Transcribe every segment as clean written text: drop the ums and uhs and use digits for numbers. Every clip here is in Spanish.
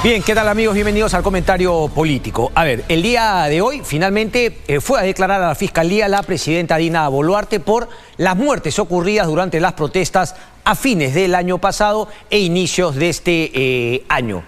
Bien, ¿qué tal amigos? Bienvenidos al comentario político. A ver, el día de hoy finalmente fue a declarar a la Fiscalía la presidenta Dina Boluarte por las muertes ocurridas durante las protestas a fines del año pasado e inicios de este año.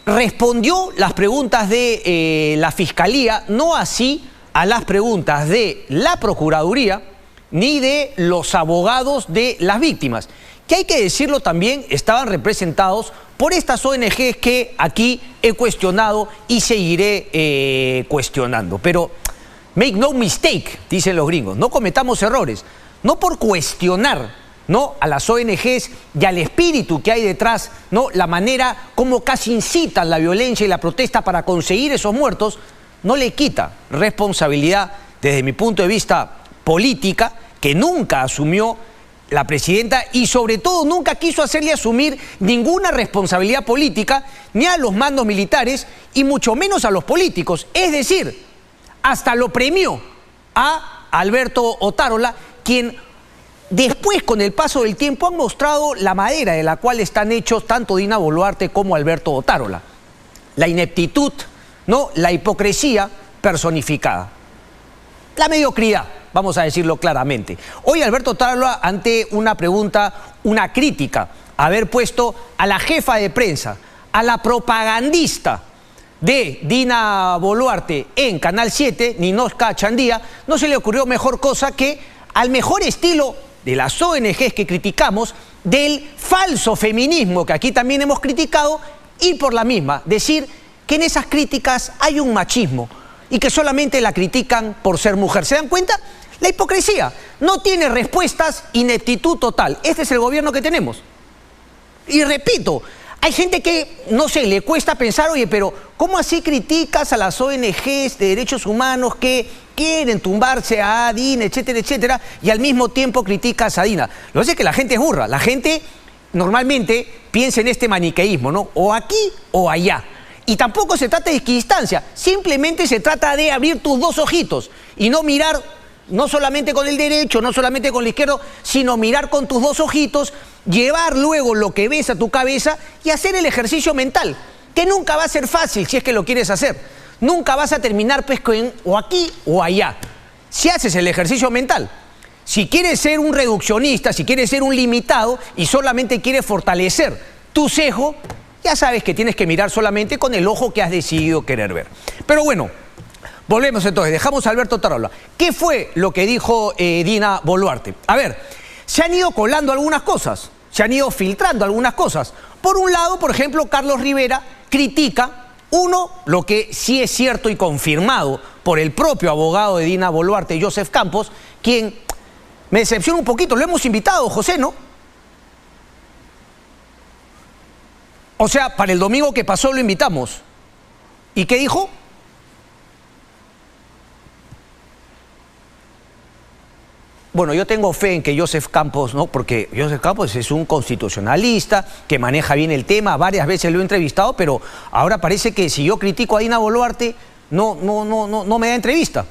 Respondió las preguntas de la Fiscalía, no así a las preguntas de la Procuraduría ni de los abogados de las víctimas, que hay que decirlo también, estaban representados por estas ONGs que aquí he cuestionado y seguiré cuestionando. Pero make no mistake, dicen los gringos, no cometamos errores. No por cuestionar, ¿no?, a las ONGs y al espíritu que hay detrás, ¿no?, la manera como casi incitan la violencia y la protesta para conseguir esos muertos, no le quita responsabilidad desde mi punto de vista política, que nunca asumió la presidenta y sobre todo nunca quiso hacerle asumir ninguna responsabilidad política ni a los mandos militares y mucho menos a los políticos. Es decir, hasta lo premió a Alberto Otárola, quien después con el paso del tiempo han mostrado la madera de la cual están hechos tanto Dina Boluarte como Alberto Otárola. La ineptitud, ¿no?, la hipocresía personificada. La mediocridad, vamos a decirlo claramente. Hoy Alberto Otárola, ante una pregunta, una crítica, haber puesto a la jefa de prensa, a la propagandista de Dina Boluarte en Canal 7, Ninochka Chandía, no se le ocurrió mejor cosa que, al mejor estilo de las ONGs que criticamos, del falso feminismo que aquí también hemos criticado, ir por la misma, decir que en esas críticas hay un machismo y que solamente la critican por ser mujer. ¿Se dan cuenta? La hipocresía. No tiene respuestas, ineptitud total. Este es el gobierno que tenemos. Y repito, hay gente que, no sé, le cuesta pensar, oye, pero ¿cómo así criticas a las ONGs de derechos humanos que quieren tumbarse a Dina, etcétera, etcétera, y al mismo tiempo criticas a Dina? Lo que pasa es que la gente es burra. La gente normalmente piensa en este maniqueísmo, ¿no? O aquí o allá. Y tampoco se trata de equidistancia, simplemente se trata de abrir tus dos ojitos y no mirar no solamente con el derecho, no solamente con el izquierdo, sino mirar con tus dos ojitos, llevar luego lo que ves a tu cabeza y hacer el ejercicio mental, que nunca va a ser fácil si es que lo quieres hacer. Nunca vas a terminar pues con o aquí o allá. Si haces el ejercicio mental, si quieres ser un reduccionista, si quieres ser un limitado y solamente quieres fortalecer tu sesgo, ya sabes que tienes que mirar solamente con el ojo que has decidido querer ver. Pero bueno, volvemos entonces, dejamos a Alberto Otárola. ¿Qué fue lo que dijo Dina Boluarte? A ver, se han ido colando algunas cosas, se han ido filtrando algunas cosas. Por un lado, por ejemplo, Carlos Rivera critica, uno, lo que sí es cierto y confirmado por el propio abogado de Dina Boluarte, Joseph Campos, quien me decepciona un poquito, lo hemos invitado, José, ¿no? O sea, para el domingo que pasó lo invitamos. ¿Y qué dijo? Bueno, yo tengo fe en que Joseph Campos, ¿no? Porque Joseph Campos es un constitucionalista que maneja bien el tema, varias veces lo he entrevistado, pero ahora parece que si yo critico a Dina Boluarte, no me da entrevista.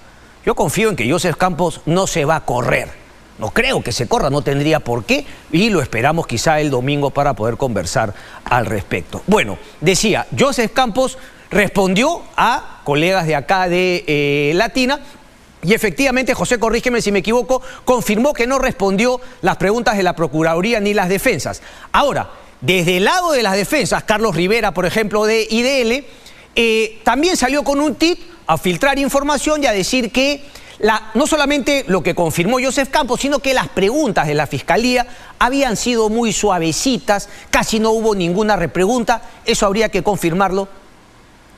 Yo confío en que Joseph Campos no se va a correr. No creo que se corra, no tendría por qué, y lo esperamos quizá el domingo para poder conversar al respecto. Bueno, decía, Joseph Campos respondió a colegas de acá de Latina, y efectivamente, José, corrígeme si me equivoco, confirmó que no respondió las preguntas de la Procuraduría ni las defensas. Ahora, desde el lado de las defensas, Carlos Rivera, por ejemplo, de IDL, también salió con un tuit a filtrar información y a decir que no solamente lo que confirmó Joseph Campos, sino que las preguntas de la Fiscalía habían sido muy suavecitas, casi no hubo ninguna repregunta. Eso habría que confirmarlo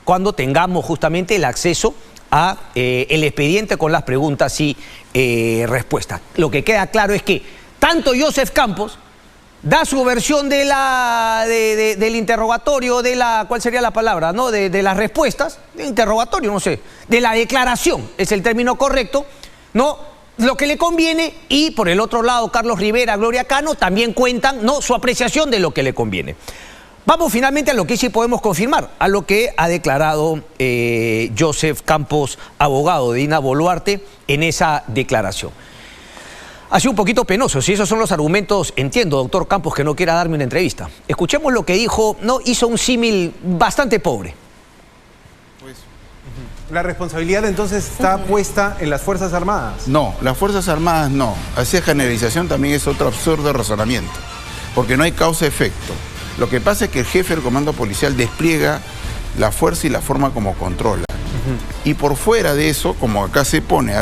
cuando tengamos justamente el acceso a el expediente con las preguntas y respuestas. Lo que queda claro es que tanto Joseph Campos da su versión de del interrogatorio, ¿cuál sería la palabra?, ¿no? De las respuestas, de interrogatorio, no sé, de la declaración, es el término correcto, ¿no? Lo que le conviene, y por el otro lado, Carlos Rivera, Gloria Cano, también cuentan, ¿no?, su apreciación de lo que le conviene. Vamos finalmente a lo que sí podemos confirmar, a lo que ha declarado Joseph Campos, abogado de Dina Boluarte, en esa declaración. Ha sido un poquito penoso, si esos son los argumentos, entiendo, doctor Campos, que no quiera darme una entrevista. Escuchemos lo que dijo, no, hizo un símil bastante pobre. Pues, ¿la responsabilidad entonces está puesta en las Fuerzas Armadas? No, las Fuerzas Armadas no. Esa generalización también es otro absurdo razonamiento, porque no hay causa-efecto. Lo que pasa es que el jefe del comando policial despliega la fuerza y la forma como controla. Y por fuera de eso, como acá se pone,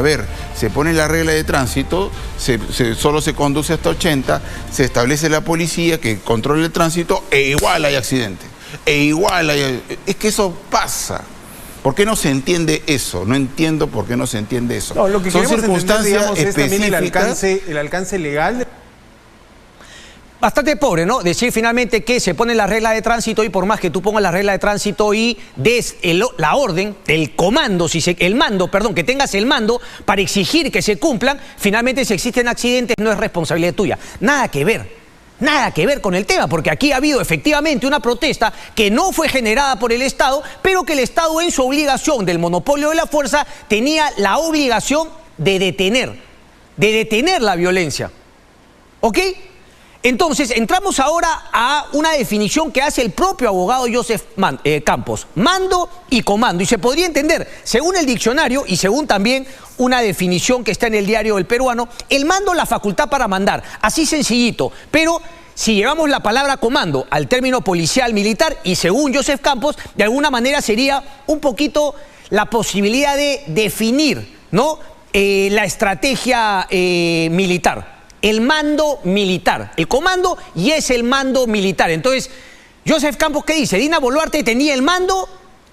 se pone la regla de tránsito, solo se conduce hasta 80, se establece la policía que controla el tránsito e igual hay accidentes. Es que eso pasa. ¿Por qué no se entiende eso? No entiendo por qué no se entiende eso. No, lo que son circunstancias entender, digamos, específicas. es también el alcance legal. Bastante pobre, ¿no? Decir finalmente que se pone la regla de tránsito y por más que tú pongas la regla de tránsito y des la orden, el comando, que tengas el mando para exigir que se cumplan, finalmente si existen accidentes no es responsabilidad tuya. Nada que ver con el tema, porque aquí ha habido efectivamente una protesta que no fue generada por el Estado, pero que el Estado en su obligación del monopolio de la fuerza tenía la obligación de detener la violencia. ¿Ok? Entonces, entramos ahora a una definición que hace el propio abogado Joseph Campos. Mando y comando. Y se podría entender, según el diccionario y según también una definición que está en el Diario del Peruano, el mando, la facultad para mandar. Así sencillito. Pero si llevamos la palabra comando al término policial militar, y según Joseph Campos, de alguna manera sería un poquito la posibilidad de definir, ¿no? La estrategia militar. El mando militar, el comando y es el mando militar. Entonces, Joseph Campos, ¿qué dice? Dina Boluarte tenía el mando,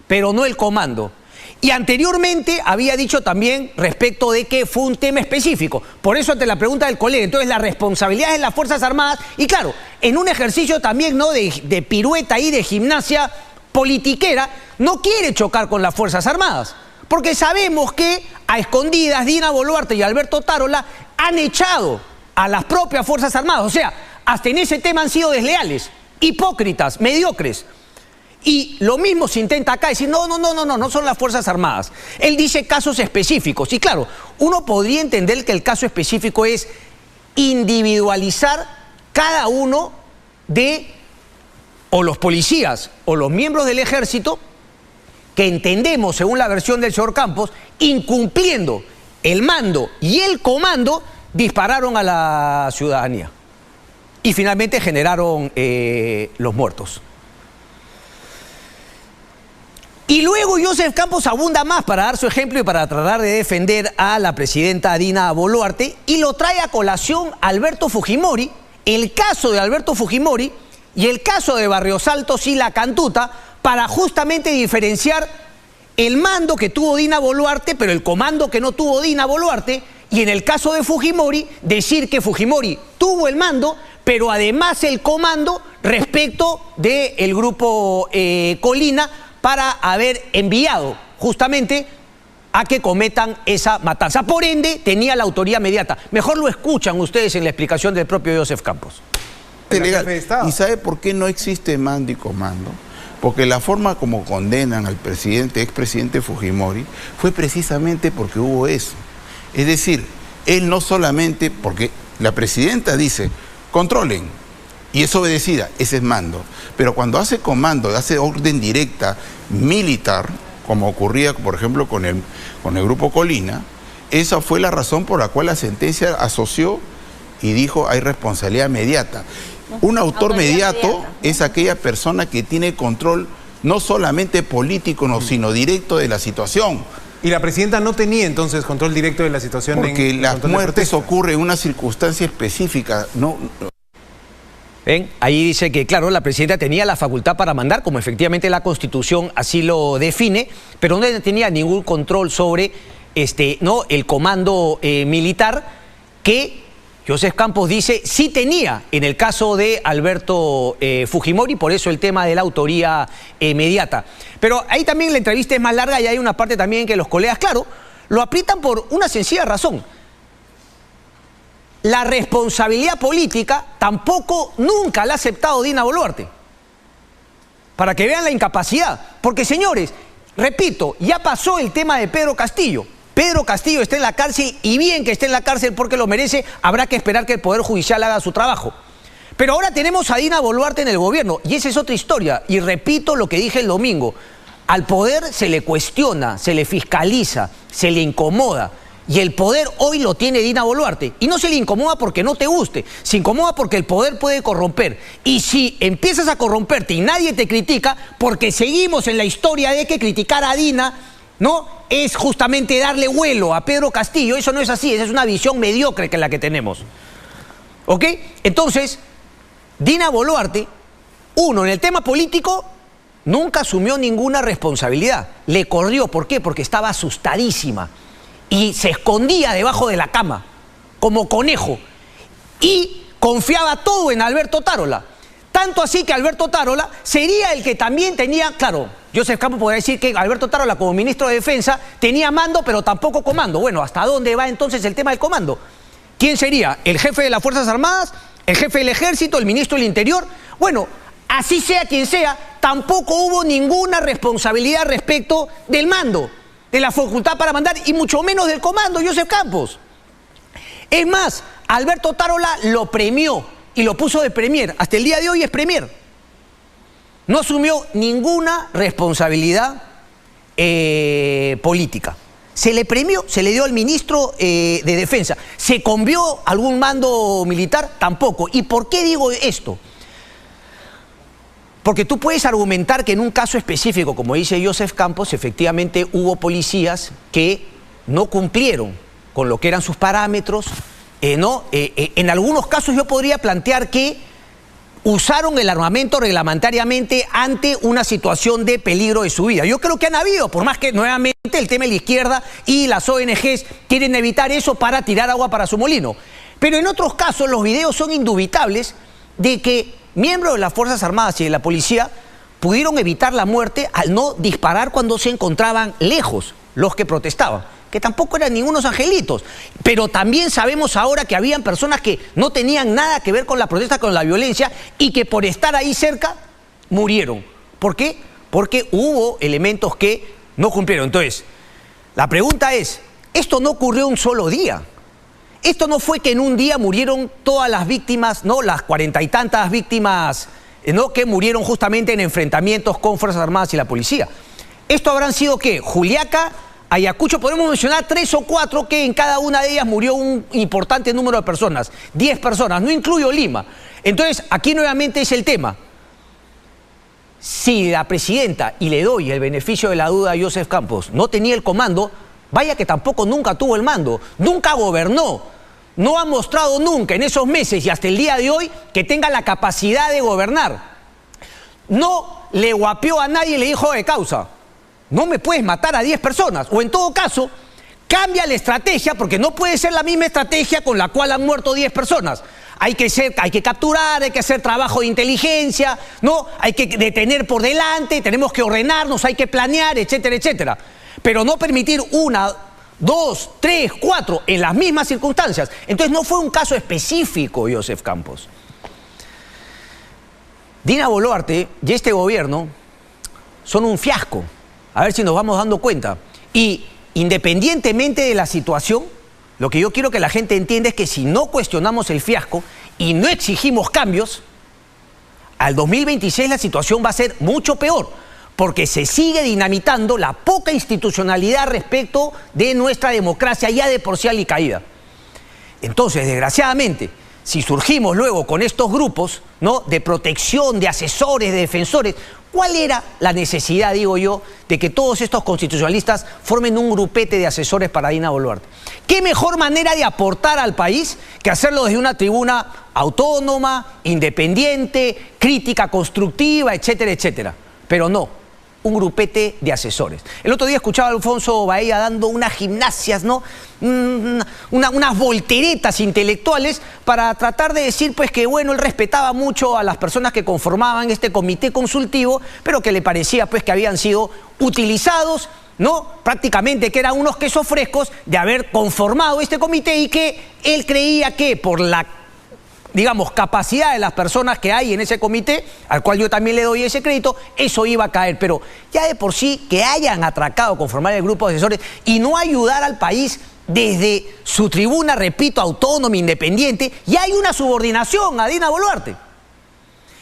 pero no el comando. Y anteriormente había dicho también respecto de que fue un tema específico. Por eso ante la pregunta del colega, entonces la responsabilidad es de las Fuerzas Armadas. Y claro, en un ejercicio también, ¿no?, de pirueta y de gimnasia politiquera, no quiere chocar con las Fuerzas Armadas. Porque sabemos que a escondidas Dina Boluarte y Alberto Tarola han echado a las propias Fuerzas Armadas. O sea, hasta en ese tema han sido desleales, hipócritas, mediocres. Y lo mismo se intenta acá, decir, no son las Fuerzas Armadas. Él dice casos específicos. Y claro, uno podría entender que el caso específico es individualizar cada uno de, o los policías, o los miembros del ejército, que entendemos, según la versión del señor Campos, incumpliendo el mando y el comando, dispararon a la ciudadanía y finalmente generaron los muertos. Y luego Joseph Campos abunda más para dar su ejemplo y para tratar de defender a la presidenta Dina Boluarte y lo trae a colación Alberto Fujimori, el caso de Alberto Fujimori y el caso de Barrios Altos y La Cantuta, para justamente diferenciar el mando que tuvo Dina Boluarte, pero el comando que no tuvo Dina Boluarte. Y en el caso de Fujimori, decir que Fujimori tuvo el mando, pero además el comando respecto del grupo Colina para haber enviado justamente a que cometan esa matanza. Por ende, tenía la autoría inmediata. Mejor lo escuchan ustedes en la explicación del propio Joseph Campos. ¿Y sabe por qué no existe mando y comando? Porque la forma como condenan al expresidente Fujimori fue precisamente porque hubo eso. Es decir, él no solamente, porque la presidenta dice, controlen, y es obedecida, ese es mando. Pero cuando hace comando, hace orden directa militar, como ocurría, por ejemplo, con el grupo Colina, esa fue la razón por la cual la sentencia asoció y dijo, hay responsabilidad inmediata. Un autor inmediato es aquella persona que tiene control no solamente político, sino directo de la situación. Y la presidenta no tenía entonces control directo de la situación. Porque las muertes ocurren en una circunstancia específica. ¿Ven? Ahí dice que, claro, la presidenta tenía la facultad para mandar, como efectivamente la Constitución así lo define, pero no tenía ningún control sobre el comando militar que Joseph Campos dice sí tenía en el caso de Alberto Fujimori, por eso el tema de la autoría inmediata. Pero ahí también la entrevista es más larga y hay una parte también que los colegas, claro, lo aprietan por una sencilla razón. La responsabilidad política tampoco nunca la ha aceptado Dina Boluarte. Para que vean la incapacidad. Porque, señores, repito, ya pasó el tema de Pedro Castillo. Pedro Castillo está en la cárcel, y bien que esté en la cárcel porque lo merece. Habrá que esperar que el Poder Judicial haga su trabajo. Pero ahora tenemos a Dina Boluarte en el gobierno, y esa es otra historia. Y repito lo que dije el domingo. Al poder se le cuestiona, se le fiscaliza, se le incomoda. Y el poder hoy lo tiene Dina Boluarte. Y no se le incomoda porque no te guste, se incomoda porque el poder puede corromper. Y si empiezas a corromperte y nadie te critica, porque seguimos en la historia de que criticar a Dina, ¿no?, es justamente darle vuelo a Pedro Castillo. Eso no es así, esa es una visión mediocre que es la que tenemos. ¿Ok? Entonces, Dina Boluarte, en el tema político, nunca asumió ninguna responsabilidad. Le corrió, ¿por qué? Porque estaba asustadísima. Y se escondía debajo de la cama, como conejo. Y confiaba todo en Alberto Otárola. Tanto así que Alberto Otárola sería el que también tenía, claro, Joseph Campos podría decir que Alberto Otárola como ministro de Defensa tenía mando, pero tampoco comando. Bueno, ¿hasta dónde va entonces el tema del comando? ¿Quién sería? ¿El jefe de las Fuerzas Armadas? ¿El jefe del Ejército? ¿El ministro del Interior? Bueno, así sea quien sea, tampoco hubo ninguna responsabilidad respecto del mando, de la facultad para mandar, y mucho menos del comando, Joseph Campos. Es más, Alberto Otárola lo premió y lo puso de premier. Hasta el día de hoy es premier. No asumió ninguna responsabilidad política. Se le premió, se le dio al ministro de Defensa. ¿Se convió algún mando militar? Tampoco. ¿Y por qué digo esto? Porque tú puedes argumentar que en un caso específico, como dice Joseph Campos, efectivamente hubo policías que no cumplieron con lo que eran sus parámetros. En algunos casos yo podría plantear que usaron el armamento reglamentariamente ante una situación de peligro de su vida. Yo creo que han habido, por más que nuevamente el tema de la izquierda y las ONGs quieren evitar eso para tirar agua para su molino. Pero en otros casos los videos son indubitables de que miembros de las Fuerzas Armadas y de la policía pudieron evitar la muerte al no disparar cuando se encontraban lejos los que protestaban, que tampoco eran ningunos angelitos. Pero también sabemos ahora que habían personas que no tenían nada que ver con la protesta, con la violencia, y que por estar ahí cerca murieron. ¿Por qué? Porque hubo elementos que no cumplieron. Entonces, la pregunta es, esto no ocurrió un solo día. Esto no fue que en un día murieron todas las víctimas, ¿no?, las 40 y tantas víctimas, ¿no?, que murieron justamente en enfrentamientos con Fuerzas Armadas y la policía. Esto habrán sido, ¿qué? Juliaca, Ayacucho, podemos mencionar 3 o 4 que en cada una de ellas murió un importante número de personas, 10 personas, no incluyo Lima. Entonces, aquí nuevamente es el tema. Si la presidenta, y le doy el beneficio de la duda a Joseph Campos, no tenía el comando, vaya que tampoco nunca tuvo el mando, nunca gobernó, no ha mostrado nunca en esos meses y hasta el día de hoy que tenga la capacidad de gobernar. No le guapió a nadie y le dijo de causa, no me puedes matar a 10 personas, o en todo caso, cambia la estrategia, porque no puede ser la misma estrategia con la cual han muerto 10 personas. Hay que capturar, hay que hacer trabajo de inteligencia, ¿no? Hay que detener por delante, tenemos que ordenarnos, hay que planear, etcétera, etcétera. Pero no permitir 1, 2, 3, 4 en las mismas circunstancias. Entonces no fue un caso específico, Joseph Campos. Dina Boluarte y este gobierno son un fiasco. A ver si nos vamos dando cuenta. Y independientemente de la situación, lo que yo quiero que la gente entienda es que si no cuestionamos el fiasco y no exigimos cambios, al 2026 la situación va a ser mucho peor, porque se sigue dinamitando la poca institucionalidad respecto de nuestra democracia ya de por sí alicaída. Entonces, desgraciadamente, si surgimos luego con estos grupos, ¿no?, de protección, de asesores, de defensores, ¿cuál era la necesidad, digo yo, de que todos estos constitucionalistas formen un grupete de asesores para Dina Boluarte? ¿Qué mejor manera de aportar al país que hacerlo desde una tribuna autónoma, independiente, crítica, constructiva, etcétera, etcétera? Pero no, un grupete de asesores. El otro día escuchaba a Alfonso Baella dando unas gimnasias, ¿no?, unas volteretas intelectuales para tratar de decir, pues, que bueno, él respetaba mucho a las personas que conformaban este comité consultivo, pero que le parecía, pues, que habían sido utilizados, ¿no?, prácticamente que eran unos quesos frescos de haber conformado este comité, y que él creía que por la digamos, capacidad de las personas que hay en ese comité, al cual yo también le doy ese crédito, eso iba a caer. Pero ya de por sí que hayan atracado con formar el grupo de asesores y no ayudar al país desde su tribuna, repito, autónoma, independiente, y hay una subordinación a Dina Boluarte.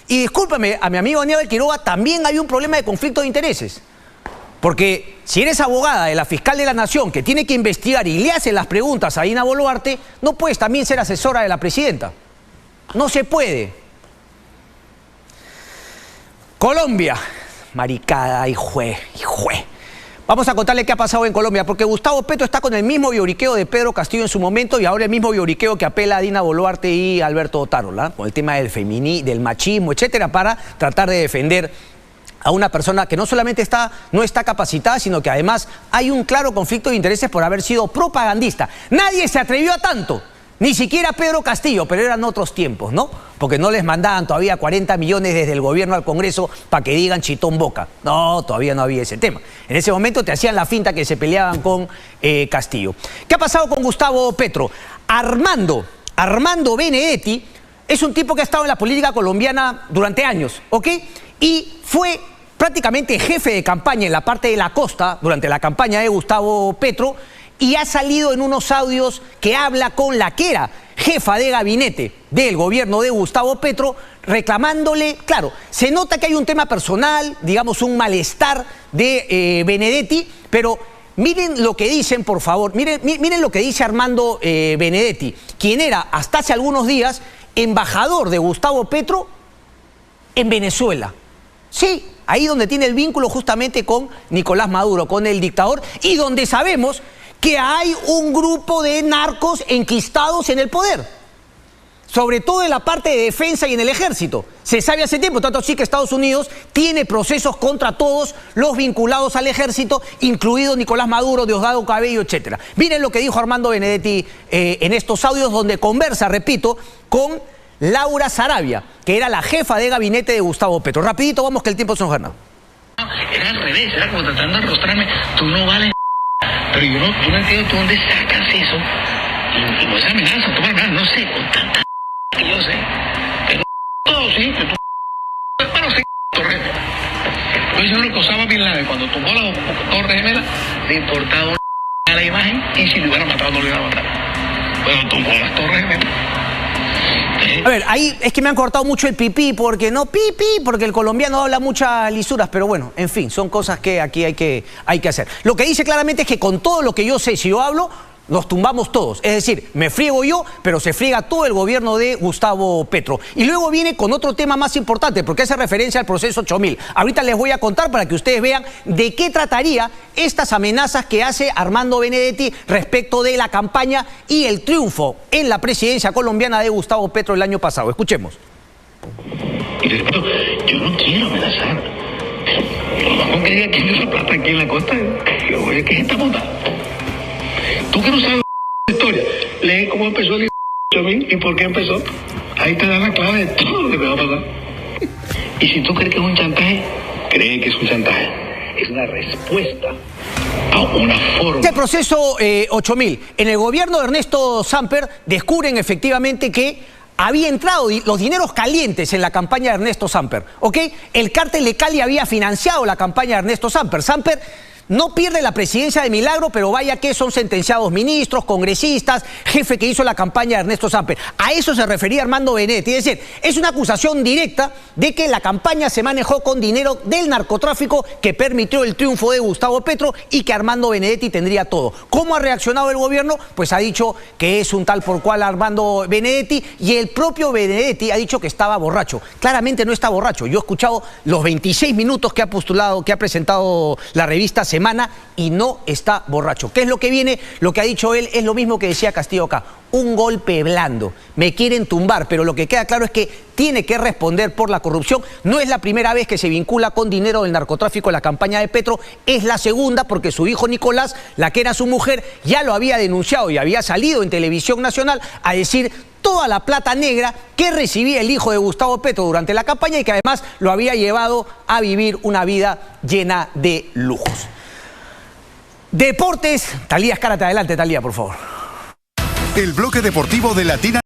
Y discúlpeme, a mi amigo Aníbal Quiroga también hay un problema de conflicto de intereses. Porque si eres abogada de la fiscal de la Nación que tiene que investigar y le hace las preguntas a Dina Boluarte, no puedes también ser asesora de la presidenta. No se puede. Colombia. Maricada, hijue. Vamos a contarle qué ha pasado en Colombia, porque Gustavo Petro está con el mismo lloriqueo de Pedro Castillo en su momento y ahora el mismo lloriqueo que apela a Dina Boluarte y Alberto Otárola, con el tema del del machismo, etcétera, para tratar de defender a una persona que no solamente no está capacitada, sino que además hay un claro conflicto de intereses por haber sido propagandista. Nadie se atrevió a tanto, ni siquiera Pedro Castillo, pero eran otros tiempos, ¿no? Porque no les mandaban todavía 40 millones desde el gobierno al Congreso para que digan chitón boca. No, todavía no había ese tema. En ese momento te hacían la finta que se peleaban con Castillo. ¿Qué ha pasado con Gustavo Petro? Armando Benedetti es un tipo que ha estado en la política colombiana durante años, ¿ok? Y fue prácticamente jefe de campaña en la parte de la costa durante la campaña de Gustavo Petro y ha salido en unos audios que habla con la que era jefa de gabinete del gobierno de Gustavo Petro reclamándole, claro, se nota que hay un tema personal, digamos un malestar de Benedetti, pero miren lo que dicen, por favor, miren lo que dice Armando Benedetti, quien era hasta hace algunos días embajador de Gustavo Petro en Venezuela. Sí, ahí donde tiene el vínculo justamente con Nicolás Maduro, con el dictador, y donde sabemos que hay un grupo de narcos enquistados en el poder, sobre todo en la parte de defensa y en el ejército. Se sabe hace tiempo, tanto así que Estados Unidos tiene procesos contra todos los vinculados al ejército, incluido Nicolás Maduro, Diosdado Cabello, etc. Miren lo que dijo Armando Benedetti en estos audios donde conversa, repito, con Laura Sarabia, que era la jefa de gabinete de Gustavo Petro. Rapidito, vamos que el tiempo se nos gana. Era al revés, era como tratando de arrostrarme, tú no vales, pero yo no entiendo tú dónde sacas eso, y no es amenaza, tú no sé, con tanta que yo sé, pero todo sí, que tú, bueno, sí, Torres. Yo hice lo que usaba Bin Laden cuando tumbó la Torre Gemela, le importaba la imagen, y si lo hubiera matado no lo iba a matar, pero tumbó las Torres Gemelas. A ver, ahí es que me han cortado mucho el pipí, porque el colombiano habla muchas lisuras, pero bueno, en fin, son cosas que aquí hay que hacer. Lo que dice claramente es que con todo lo que yo sé, si yo hablo, nos tumbamos todos. Es decir, me friego yo, pero se friega todo el gobierno de Gustavo Petro. Y luego viene con otro tema más importante, porque hace referencia al proceso 8000. Ahorita les voy a contar para que ustedes vean de qué trataría estas amenazas que hace Armando Benedetti respecto de la campaña y el triunfo en la presidencia colombiana de Gustavo Petro el año pasado. Escuchemos. Y respeto, yo no quiero amenazar. Pero vamos que diga quién hizo plata aquí en la costa. Yo voy a que es esta monta. Tú que no sabes la historia, lee cómo empezó el y por qué empezó. Ahí te da la clave de todo lo que te va a pasar. Y si tú crees que es un chantaje, cree que es un chantaje. Es una respuesta a una forma. Este proceso 8000, en el gobierno de Ernesto Samper descubren efectivamente que había entrado los dineros calientes en la campaña de Ernesto Samper, ¿ok? El cártel de Cali había financiado la campaña de Ernesto Samper. Samper no pierde la presidencia de milagro, pero vaya que son sentenciados ministros, congresistas, jefe que hizo la campaña de Ernesto Samper. A eso se refería Armando Benedetti. Es decir, es una acusación directa de que la campaña se manejó con dinero del narcotráfico que permitió el triunfo de Gustavo Petro y que Armando Benedetti tendría todo. ¿Cómo ha reaccionado el gobierno? Pues ha dicho que es un tal por cual Armando Benedetti, y el propio Benedetti ha dicho que estaba borracho. Claramente no está borracho. Yo he escuchado los 26 minutos que ha presentado la revista Semana y no está borracho. ¿Qué es lo que viene? Lo que ha dicho él es lo mismo que decía Castillo acá. Un golpe blando. Me quieren tumbar, pero lo que queda claro es que tiene que responder por la corrupción. No es la primera vez que se vincula con dinero del narcotráfico en la campaña de Petro, es la segunda, porque su hijo Nicolás, la que era su mujer, ya lo había denunciado y había salido en televisión nacional a decir toda la plata negra que recibía el hijo de Gustavo Petro durante la campaña y que además lo había llevado a vivir una vida llena de lujos. Deportes, Talía Escárate, adelante Talía, por favor. El bloque deportivo de Latina.